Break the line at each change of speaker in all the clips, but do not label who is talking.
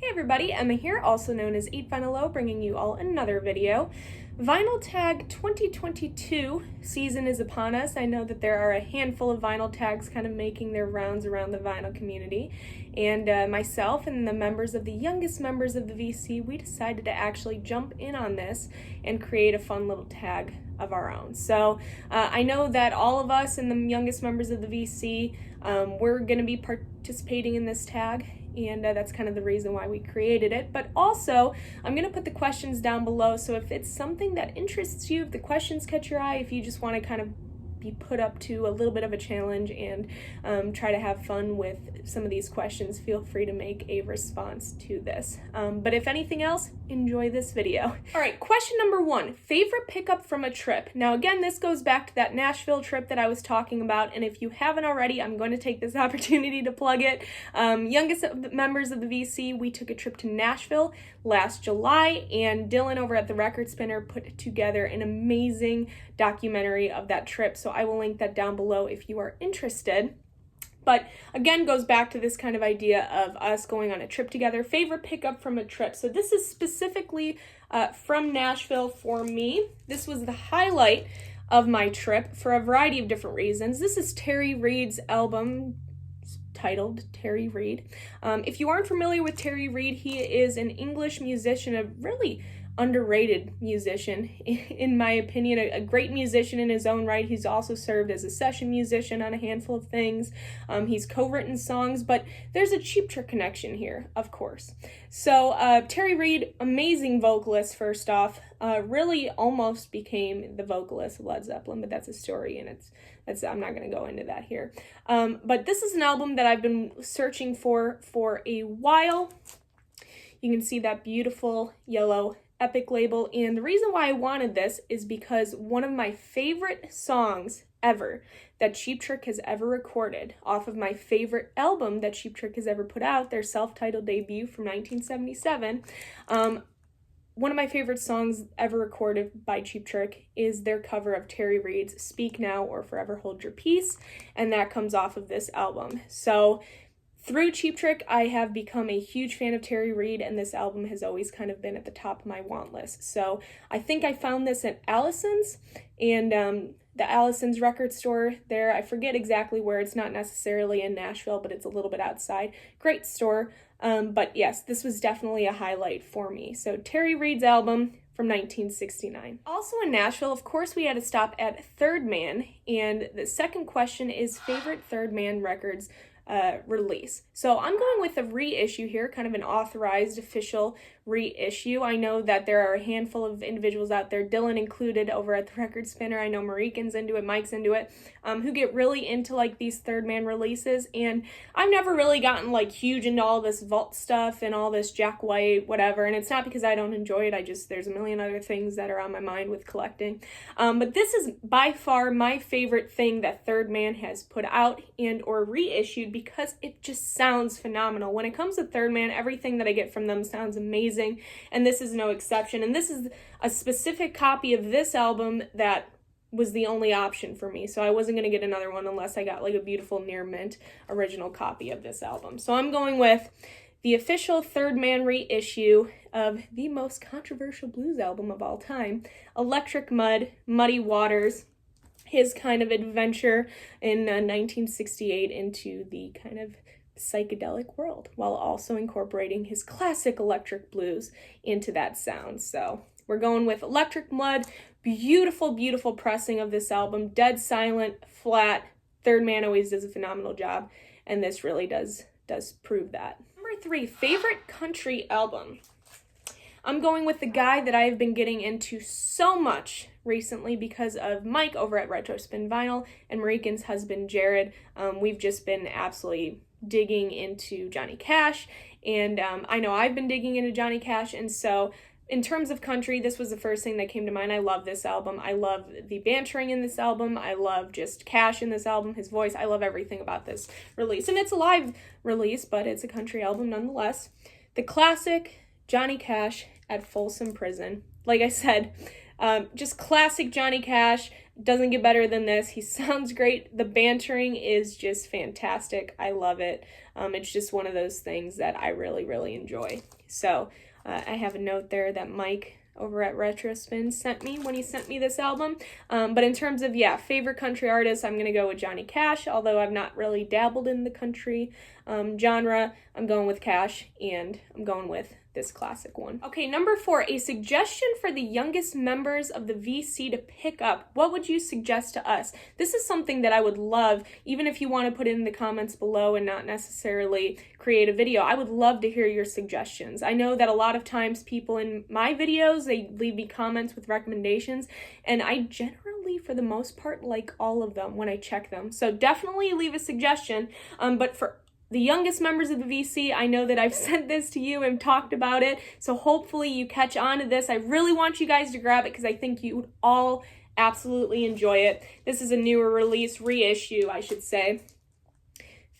Hey everybody, Emma here, also known as 8vinyllow, bringing you all another video. Vinyl Tag 2022 season is upon us. I know that there are a handful of vinyl tags kind of making their rounds around the vinyl community, and myself and the youngest members of the VC, we decided to actually jump in on this and create a fun little tag of our own. So I know that all of us and the youngest members of the VC, we're going to be participating in this tag, and that's kind of the reason why we created it. But also, I'm going to put the questions down below, so if it's something that interests you, if the questions catch your eye, if you just want to kind of be put up to a little bit of a challenge and try to have fun with some of these questions, feel free to make a response to this. But if anything else, enjoy this video. All right, question number 1, favorite pickup from a trip. Now again, this goes back to that Nashville trip that I was talking about, and if you haven't already, I'm going to take this opportunity to plug it. Youngest members of the VC, we took a trip to Nashville last July, and Dylan over at the Record Spinner put together an amazing documentary of that trip, so I will link that down below if you are interested. But again, goes back to this kind of idea of us going on a trip together. Favorite pickup from a trip. So this is specifically from Nashville for me. This was the highlight of my trip for a variety of different reasons. This is Terry Reid's album, titled Terry Reid. If you aren't familiar with Terry Reid, he is an English musician, a really underrated musician, in my opinion, a great musician in his own right. He's also served as a session musician on a handful of things. He's co-written songs, but there's a Cheap Trick connection here, of course. So Terry Reid, amazing vocalist, first off, really almost became the vocalist of Led Zeppelin, but that's a story, and I'm not going to go into that here. But this is an album that I've been searching for a while. You can see that beautiful yellow Epic label, and the reason why I wanted this is because one of my favorite songs ever that Cheap Trick has ever recorded off of my favorite album that Cheap Trick has ever put out, their self-titled debut from 1977, one of my favorite songs ever recorded by Cheap Trick is their cover of Terry Reid's Speak Now or Forever Hold Your Peace, and that comes off of this album. So through Cheap Trick, I have become a huge fan of Terry Reid, and this album has always kind of been at the top of my want list. So I think I found this at Allison's, and the Allison's record store there, I forget exactly where. It's not necessarily in Nashville, but it's a little bit outside. Great store. But yes, this was definitely a highlight for me. So Terry Reid's album from 1969. Also in Nashville, of course, we had to stop at Third Man, and the second question is favorite Third Man records release. So I'm going with a reissue here, kind of an authorized official reissue. I know that there are a handful of individuals out there, Dylan included over at the Record Spinner. I know Mariken's into it, Mike's into it, who get really into like these Third Man releases, and I've never really gotten like huge into all this vault stuff and all this Jack White whatever, and it's not because I don't enjoy it, there's a million other things that are on my mind with collecting, but this is by far my favorite thing that Third Man has put out and or reissued because it just sounds phenomenal. When it comes to Third Man, everything that I get from them sounds amazing, and this is no exception. And this is a specific copy of this album that was the only option for me, so I wasn't going to get another one unless I got like a beautiful near mint original copy of this album. So I'm going with the official Third Man reissue of the most controversial blues album of all time, Electric Muddy Waters, his kind of adventure in 1968 into the kind of psychedelic world, while also incorporating his classic electric blues into that sound. So we're going with Electric Mud. Beautiful, beautiful pressing of this album. Dead silent, flat. Third Man always does a phenomenal job, and this really does prove that. Number 3, favorite country album. I'm going with the guy that I've been getting into so much recently because of Mike over at Retro Spin Vinyl and Mariken's husband, Jared. We've just been absolutely digging into Johnny Cash, and I know I've been digging into Johnny Cash, and so in terms of country, this was the first thing that came to mind. I love this album. I love the bantering in this album. I love just Cash in this album, his voice. I love everything about this release, and it's a live release, but it's a country album nonetheless. The classic Johnny Cash at Folsom Prison. Like I said, just classic Johnny Cash. Doesn't get better than this. He sounds great. The bantering is just fantastic. I love it. It's just one of those things that I really, really enjoy. So I have a note there that Mike over at Retrospin sent me when he sent me this album. But in terms of, favorite country artists, I'm going to go with Johnny Cash, although I've not really dabbled in the country genre. I'm going with Cash, and I'm going with this classic one. Okay, number 4, a suggestion for the youngest members of the VC to pick up. What would you suggest to us? This is something that I would love, even if you want to put it in the comments below and not necessarily create a video. I would love to hear your suggestions. I know that a lot of times people in my videos, they leave me comments with recommendations, and I generally, for the most part, like all of them when I check them. So definitely leave a suggestion, but for the youngest members of the VC, I know that I've sent this to you and talked about it, so hopefully you catch on to this. I really want you guys to grab it because I think you would all absolutely enjoy it. This is a newer release, reissue, I should say.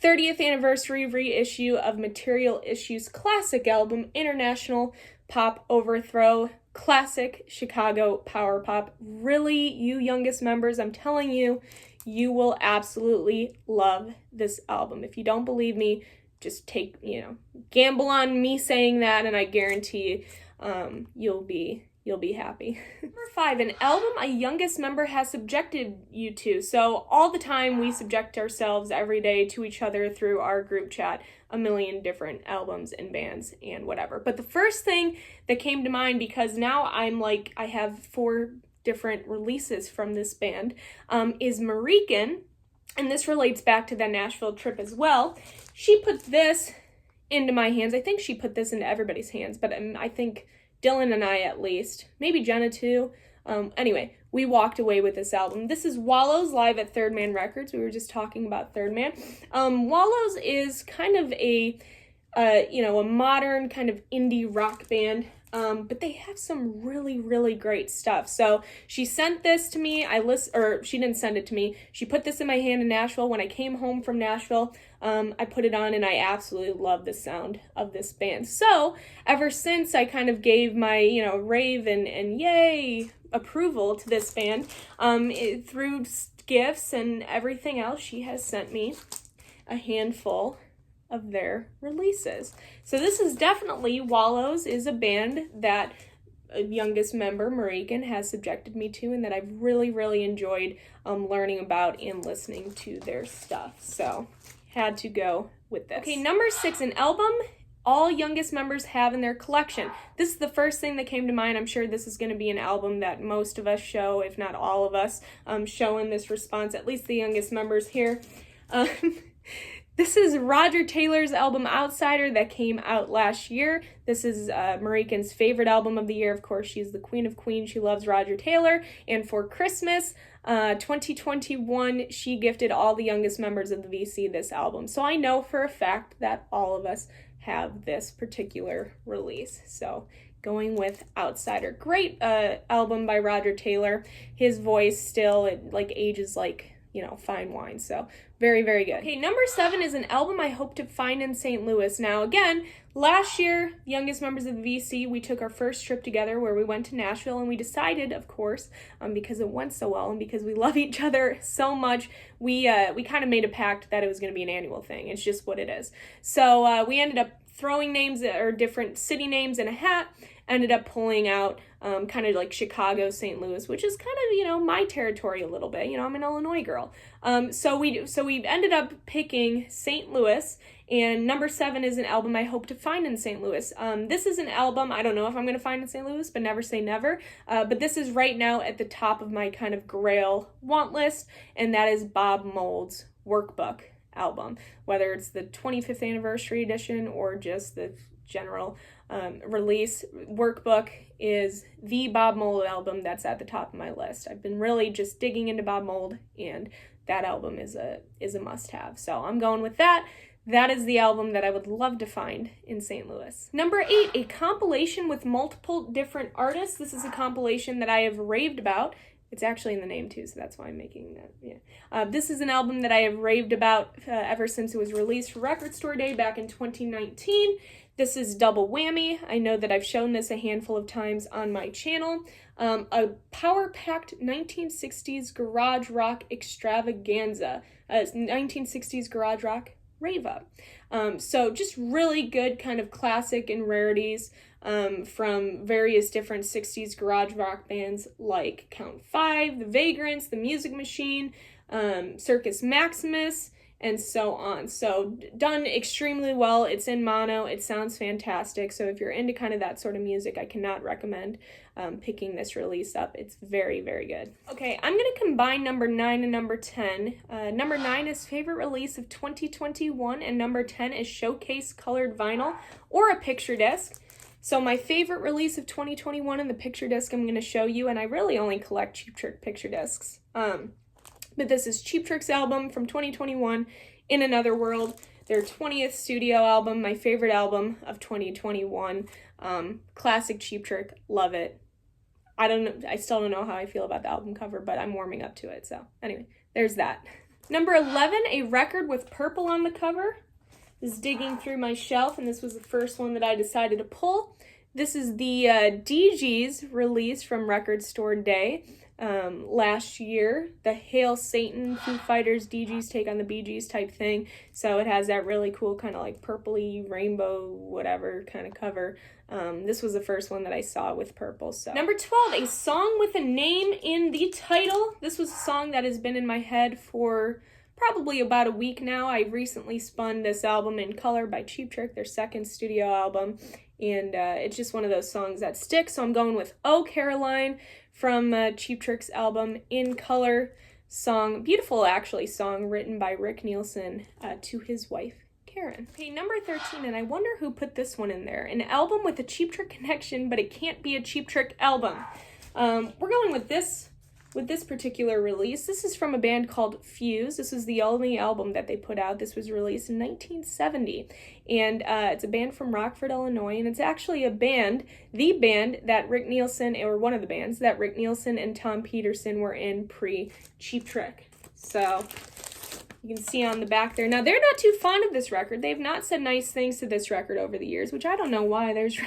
30th anniversary reissue of Material Issues classic album, International Pop Overthrow, classic Chicago power pop. Really, you youngest members, I'm telling you, you will absolutely love this album. If you don't believe me, just gamble on me saying that, and I guarantee you'll be happy. Number 5, an album a youngest member has subjected you to. So all the time we subject ourselves every day to each other through our group chat, a million different albums and bands and whatever. But the first thing that came to mind, because now I have 4 different releases from this band, is Marican, and this relates back to the Nashville trip as well. She put this into my hands. I think she put this into everybody's hands, but I think Dylan and I, at least, maybe Jenna too. Anyway, we walked away with this album. This is Wallows live at Third Man Records. We were just talking about Third Man. Wallows is kind of a modern kind of indie rock band. But they have some really, really great stuff. So she sent this to me. She didn't send it to me. She put this in my hand in Nashville. When I came home from Nashville, I put it on and I absolutely love the sound of this band. So ever since I kind of gave my, rave and yay approval to this band, through gifts and everything else, she has sent me a handful of their releases. So this is definitely, Wallows is a band that a youngest member, Marican, has subjected me to, and that I've really, really enjoyed learning about and listening to their stuff. So had to go with this. Okay, number 6, an album all youngest members have in their collection. This is the first thing that came to mind. I'm sure this is going to be an album that most of us show, if not all of us, show in this response, at least the youngest members here. This is Roger Taylor's album Outsider that came out last year. This is Marican's favorite album of the year. Of course, she's the queen of queens. She loves Roger Taylor. And for Christmas 2021, she gifted all the youngest members of the VC this album. So I know for a fact that all of us have this particular release. So going with Outsider. Great album by Roger Taylor. His voice still, it ages like, fine wine. So very, very good. Okay, number 7 is an album I hope to find in St. Louis. Now, again, last year, youngest members of the VC, we took our first trip together where we went to Nashville, and we decided, of course, because it went so well and because we love each other so much, we kind of made a pact that it was going to be an annual thing. It's just what it is. So we ended up throwing names or different city names in a hat, ended up pulling out kind of like Chicago, St. Louis, which is kind of, my territory a little bit. I'm an Illinois girl. So we ended up picking St. Louis, and number 7 is an album I hope to find in St. Louis. This is an album I don't know if I'm going to find in St. Louis, but never say never. But this is right now at the top of my kind of grail want list, and that is Bob Mould's Workbook album, whether it's the 25th anniversary edition or just the general release. Workbook is the Bob Mould album that's at the top of my list. I've been really just digging into Bob Mould, and that album is a must-have. So I'm going with that. That is the album that I would love to find in St. Louis. Number 8, a compilation with multiple different artists. This is a compilation that I have raved about. It's actually in the name too, so that's why I'm making that. Yeah. This is an album that I have raved about ever since it was released for Record Store Day back in 2019. This is Double Whammy. I know that I've shown this a handful of times on my channel. A power-packed 1960s garage rock extravaganza. 1960s garage rock. Rave Up. So just really good kind of classic and rarities from various different 60s garage rock bands like Count 5, The Vagrants, The Music Machine, Circus Maximus, and so on. So done extremely well. It's in mono. It sounds fantastic. So if you're into kind of that sort of music, I cannot recommend picking this release up. It's very, very good. Okay, I'm going to combine number 9 and number 10. Number 9 is favorite release of 2021, and number 10 is showcase colored vinyl or a picture disc. So my favorite release of 2021 and the picture disc I'm going to show you, and I really only collect Cheap Trick picture discs. But this is Cheap Trick's album from 2021, In Another World, their 20th studio album, my favorite album of 2021. Classic Cheap Trick, love it. I still don't know how I feel about the album cover, but I'm warming up to it. So anyway, there's that. Number 11, a record with purple on the cover. Is digging through my shelf, and this was the first one that I decided to pull. This is the DG's release from Record Store Day. Last year, the Hail Satan, Foo Fighters, DG's take on the Bee Gees type thing. So it has that really cool kind of like purpley rainbow whatever kind of cover. This was the first one that I saw with purple. So number 12, a song with a name in the title. This was a song that has been in my head for probably about a week now. I recently spun this album in color by Cheap Trick, their second studio album, and it's just one of those songs that sticks. So I'm going with Oh Caroline from Cheap Trick's album In Color song. Beautiful, actually, song written by Rick Nielsen to his wife, Karen. Okay, number 13, and I wonder who put this one in there. An album with a Cheap Trick connection, but it can't be a Cheap Trick album. We're going with this particular release. This is from a band called Fuse. This is the only album that they put out. This was released in 1970, and it's a band from Rockford, Illinois, and it's actually the band that Rick Nielsen, or one of the bands that Rick Nielsen and Tom Peterson were in pre-Cheap Trick. So you can see on the back there. Now, they're not too fond of this record. They've not said nice things to this record over the years, which I don't know why. There's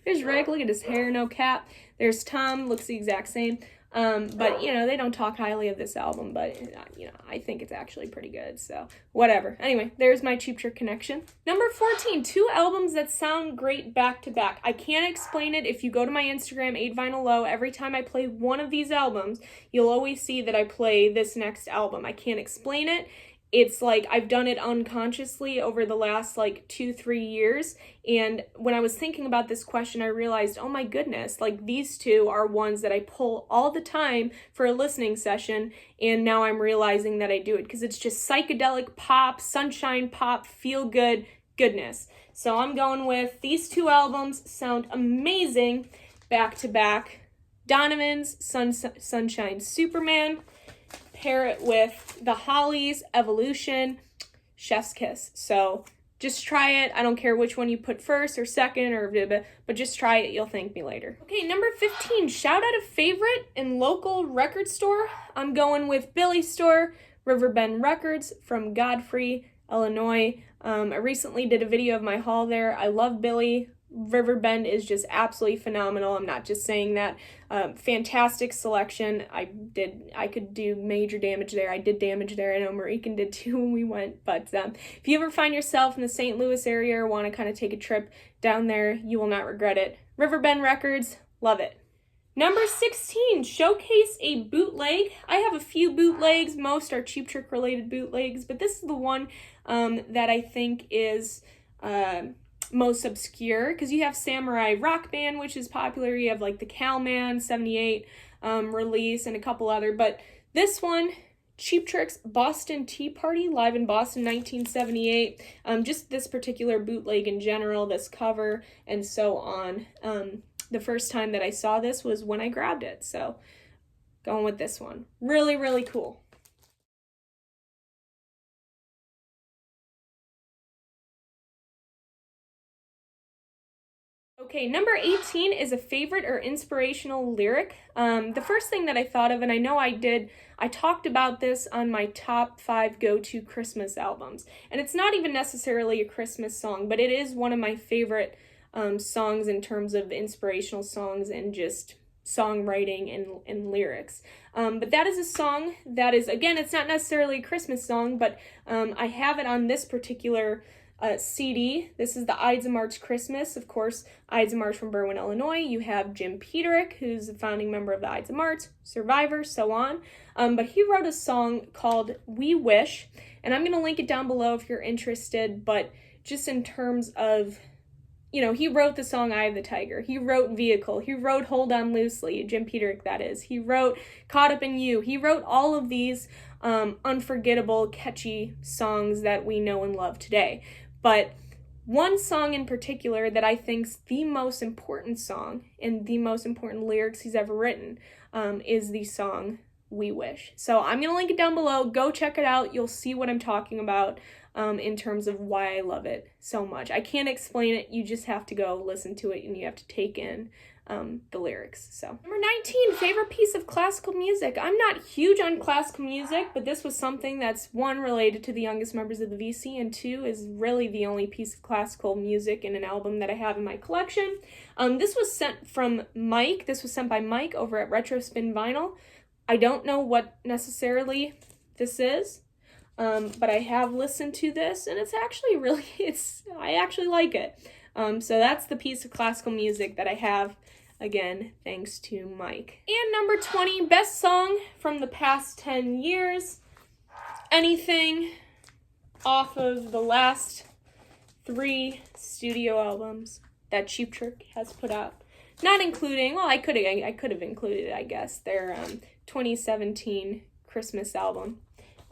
Rick, look at his hair, no cap. There's Tom, looks the exact same. But, you know, they don't talk highly of this album, but, you know, I think it's actually pretty good, so whatever. Anyway, there's my Cheap Trick connection. Number 14, 2 albums that sound great back to back. I can't explain it. If you go to my Instagram, 8vinyllow, every time I play one of these albums, you'll always see that I play this next album. I can't explain it. It's like I've done it unconsciously over the last like 2-3 years. And when I was thinking about this question, I realized, oh my goodness, like these two are ones that I pull all the time for a listening session. And now I'm realizing that I do it because it's just psychedelic pop, sunshine pop, feel good goodness. So I'm going with these 2 albums, sound amazing back to back. Donovan's Sunshine Superman. Pair it with the Hollies, Evolution, Chef's Kiss. So just try it. I don't care which one you put first or second, but just try it. You'll thank me later. Okay, number 15, shout out a favorite and local record store. I'm going with Billy's Store, Riverbend Records from Godfrey, Illinois. I recently did a video of my haul there. I love Billy. Riverbend is just absolutely phenomenal. I'm not just saying that. Fantastic selection. I could do major damage there. I did damage there. I know Marican did too when we went. But if you ever find yourself in the St. Louis area or want to kind of take a trip down there, you will not regret it. Riverbend Records, love it. Number 16, showcase a bootleg. I have a few bootlegs. Most are Cheap Trick related bootlegs, but this is the one that I think is most obscure, because you have Samurai Rock Band, which is popular. You have like the Calman 78 release and a couple other, but this one, Cheap Trick's Boston Tea Party, live in Boston 1978. Just this particular bootleg in general, this cover and so on. The first time that I saw this was when I grabbed it, so going with this one. Really, really cool. Okay, number 18 is a favorite or inspirational lyric. The first thing that I thought of, and I know I talked about this on my top 5 go-to Christmas albums. And it's not even necessarily a Christmas song, but it is one of my favorite songs in terms of inspirational songs and just songwriting and lyrics. But that is a song that is, again, it's not necessarily a Christmas song, but I have it on this particular CD. This is the Ides of March Christmas. Of course, Ides of March from Berwyn, Illinois. You have Jim Peterick, who's a founding member of the Ides of March, Survivor, so on. But he wrote a song called We Wish, and I'm going to link it down below if you're interested, but just in terms of, you know, he wrote the song Eye of the Tiger. He wrote Vehicle. He wrote Hold On Loosely, Jim Peterick, that is. He wrote Caught Up in You. He wrote all of these unforgettable, catchy songs that we know and love today. But one song in particular that I think's the most important song and the most important lyrics he's ever written is the song We Wish. So I'm going to link it down below. Go check it out. You'll see what I'm talking about in terms of why I love it so much. I can't explain it. You just have to go listen to it and you have to take in the lyrics. So number 19, favorite piece of classical music. I'm not huge on classical music, but this was something that's, one, related to the youngest members of the VC, and two, is really the only piece of classical music in an album that I have in my collection. This was sent from Mike. This was sent by Mike over at Retro Spin Vinyl. I don't know what necessarily this is, but I have listened to this, and it's actually really, I actually like it. So that's the piece of classical music that I have, again, thanks to Mike. And number 20, best song from the past 10 years. Anything off of the last 3 studio albums that Cheap Trick has put out. Not including, well, I could have included it, I guess, their 2017 Christmas album.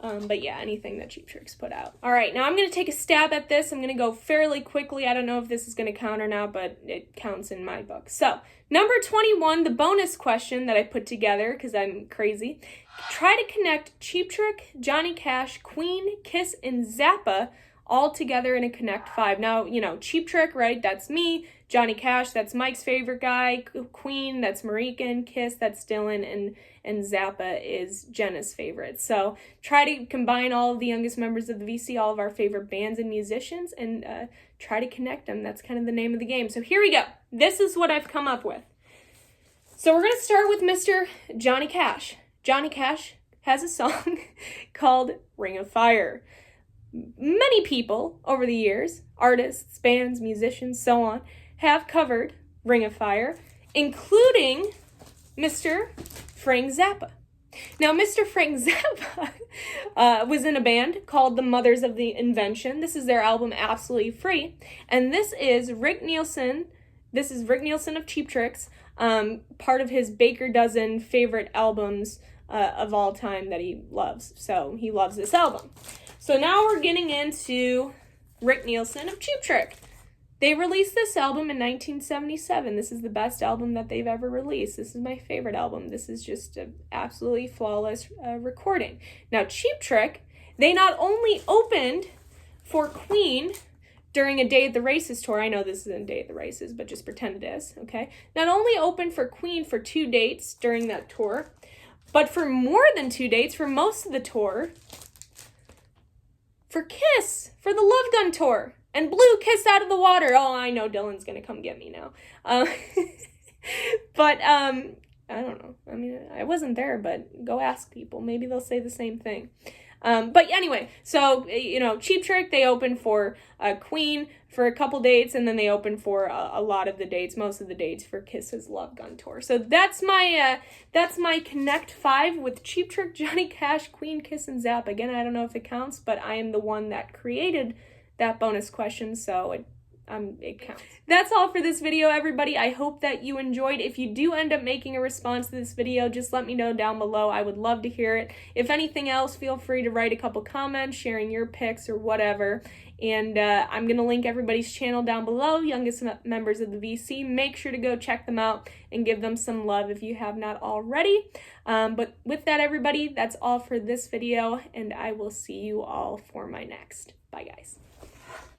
But yeah, anything that Cheap Trick's put out. All right, now I'm going to take a stab at this. I'm going to go fairly quickly. I don't know if this is going to count or not, but it counts in my book. So, number 21, the bonus question that I put together, because I'm crazy. Try to connect Cheap Trick, Johnny Cash, Queen, Kiss, and Zappa all together in a Connect 5. Now, you know, Cheap Trick, right? That's me. Johnny Cash, that's Mike's favorite guy. Queen, that's Marican. Kiss, that's Dylan. And Zappa is Jenna's favorite. So try to combine all of the youngest members of the VC, all of our favorite bands and musicians, and try to connect them. That's kind of the name of the game. So here we go. This is what I've come up with. So we're going to start with Mr. Johnny Cash. Johnny Cash has a song called Ring of Fire. Many people over the years, artists, bands, musicians, so on, have covered Ring of Fire, including Mr. Frank Zappa. Now, Mr. Frank Zappa was in a band called the Mothers of the Invention. This is their album Absolutely Free, and this is Rick Nielsen. This is Rick Nielsen of Cheap Tricks, part of his Baker Dozen favorite albums of all time that he loves. So he loves this album. So now we're getting into Rick Nielsen of Cheap Trick. They released this album in 1977. This is the best album that they've ever released. This is my favorite album. This is just an absolutely flawless recording. Now, Cheap Trick, they not only opened for Queen during a Day at the Races tour. I know this isn't Day at the Races, but just pretend it is, okay? Not only opened for Queen for 2 dates during that tour, but for more than 2 dates for most of the tour, for Kiss, for the Love Gun tour, and blew Kiss out of the water. Oh, I know Dylan's gonna come get me now. But I don't know. I mean, I wasn't there, but go ask people. Maybe they'll say the same thing. But anyway, so, you know, Cheap Trick, they opened for Queen for a couple dates, and then they opened for a lot of the dates, most of the dates for Kiss's Love Gun tour. So that's my Connect 5 with Cheap Trick, Johnny Cash, Queen, Kiss, and Zappa. Again, I don't know if it counts, but I am the one that created that bonus question, so it counts. That's all for this video, everybody. I hope that you enjoyed. If you do end up making a response to this video, just let me know down below. I would love to hear it. If anything else, feel free to write a couple comments, sharing your picks or whatever. And I'm going to link everybody's channel down below, youngest members of the VC. Make sure to go check them out and give them some love if you have not already. But with that, everybody, that's all for this video, and I will see you all for my next. Bye, guys.